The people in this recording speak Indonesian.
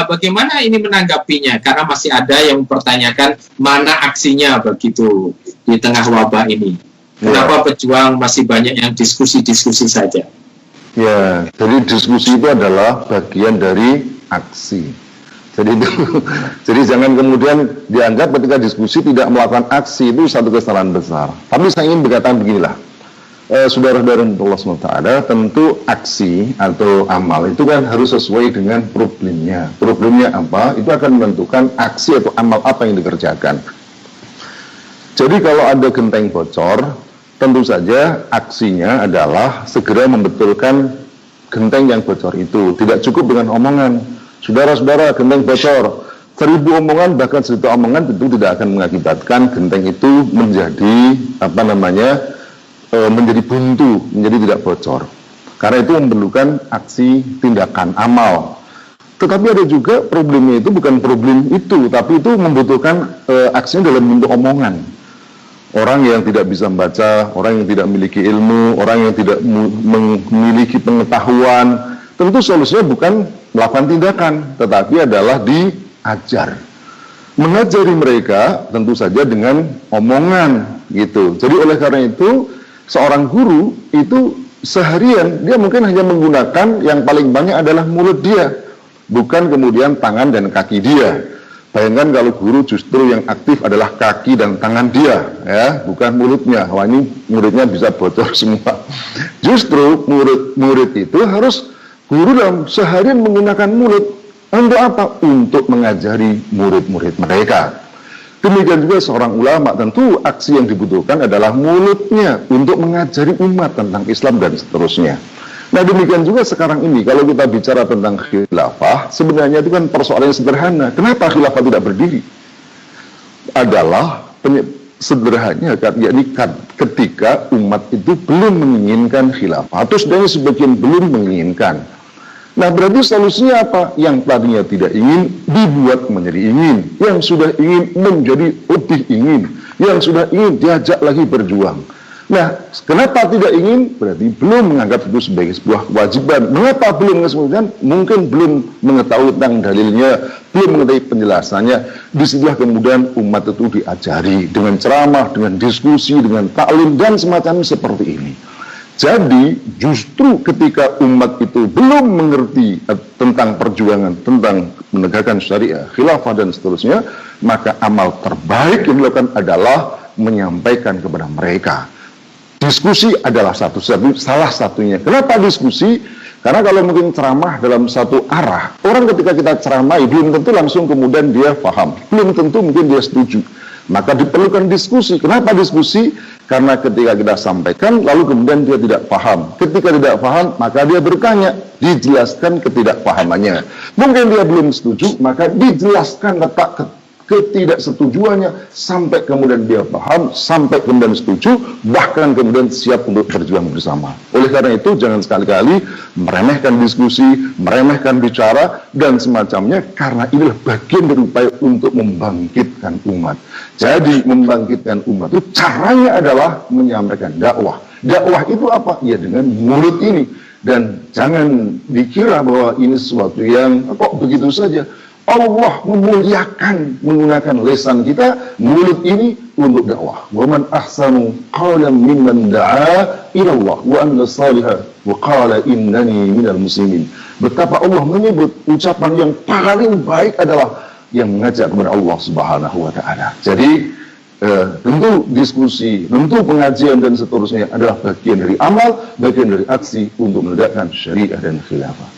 bagaimana ini menanggapinya? Karena masih ada yang mempertanyakan mana aksinya begitu di tengah wabah ini. Kenapa pejuang masih banyak yang diskusi-diskusi saja? Ya, jadi diskusi itu adalah bagian dari aksi. Jadi jangan kemudian dianggap ketika diskusi tidak melakukan aksi itu satu kesalahan besar. Tapi saya ingin berkata beginilah, saudara-saudara Allah SWT, tentu aksi atau amal itu kan harus sesuai dengan problemnya. Problemnya apa? Itu akan menentukan aksi atau amal apa yang dikerjakan. Jadi kalau ada genteng bocor, tentu saja aksinya adalah segera membetulkan genteng yang bocor itu. Tidak cukup dengan omongan. Saudara-saudara, genteng bocor, 1000 omongan bahkan 1.000 omongan tentu tidak akan mengakibatkan genteng itu menjadi menjadi buntu, menjadi tidak bocor. Karena itu memerlukan aksi, tindakan, amal. Tetapi ada juga problemnya itu bukan problem itu, tapi itu membutuhkan aksinya dalam bentuk omongan. Orang yang tidak bisa membaca, orang yang tidak memiliki ilmu, orang yang tidak memiliki pengetahuan, tentu solusinya bukan melakukan tindakan, tetapi adalah diajar. Mengajari mereka tentu saja dengan omongan gitu. Jadi oleh karena itu seorang guru itu seharian dia mungkin hanya menggunakan yang paling banyak adalah mulut dia, bukan kemudian tangan dan kaki dia. Bayangkan kalau guru justru yang aktif adalah kaki dan tangan dia, ya, bukan mulutnya. Wah, ini muridnya bisa bocor semua. Justru murid itu harus guru dalam seharian menggunakan mulut. Untuk apa? Untuk mengajari murid-murid mereka. Demikian juga seorang ulama, tentu aksi yang dibutuhkan adalah mulutnya untuk mengajari umat tentang Islam dan seterusnya. Nah demikian juga sekarang ini, kalau kita bicara tentang khilafah, sebenarnya itu kan persoalan yang sederhana. Kenapa khilafah tidak berdiri? Adalah sederhananya, yakni ketika umat itu belum menginginkan khilafah, atau sebenarnya sebagian belum menginginkan. Nah berarti solusinya apa? Yang tadinya tidak ingin dibuat menjadi ingin, yang sudah ingin menjadi lebih ingin, yang sudah ingin diajak lagi berjuang. Nah kenapa tidak ingin? Berarti belum menganggap itu sebagai sebuah kewajiban. Mengapa belum mengesahkan? Mungkin belum mengetahui tentang dalilnya, belum mengetahui penjelasannya. Disitulah kemudian umat itu diajari dengan ceramah, dengan diskusi, dengan taklim dan semacam seperti ini. Jadi justru ketika umat itu belum mengerti tentang perjuangan, tentang menegakkan syariah, khilafah dan seterusnya, maka amal terbaik yang dilakukan adalah menyampaikan kepada mereka. Diskusi adalah salah satunya. Kenapa diskusi? Karena kalau mungkin ceramah dalam satu arah, orang ketika kita ceramai belum tentu langsung kemudian dia paham, belum tentu mungkin dia setuju. Maka diperlukan diskusi. Kenapa diskusi? Karena ketika kita sampaikan, lalu kemudian dia tidak paham. Ketika tidak paham, maka dia bertanya, dijelaskan ketidakpahamannya. Mungkin dia belum setuju, maka dijelaskan letak ketidaksetujuannya, sampai kemudian dia paham, sampai kemudian setuju, bahkan kemudian siap untuk berjuang bersama. Oleh karena itu, jangan sekali-kali meremehkan diskusi, meremehkan bicara, dan semacamnya, karena inilah bagian dari upaya untuk membangkitkan umat. Jadi, membangkitkan umat itu caranya adalah menyampaikan dakwah. Dakwah itu apa? Ya dengan mulut ini. Dan jangan dikira bahwa ini sesuatu yang kok begitu saja. Allah memuliakan menggunakan lisan kita, mulut ini untuk dakwah. Wa man ahsanu qawlan mimman da'a ila Allah wa amila salihan wa qala innani minal muslimin. Betapa Allah menyebut ucapan yang paling baik adalah yang mengajak kepada Allah Subhanahu wa taala. Jadi tentu diskusi, tentu pengajian dan seterusnya adalah bagian dari amal, bagian dari aksi untuk menegakkan syariah dan khilafah.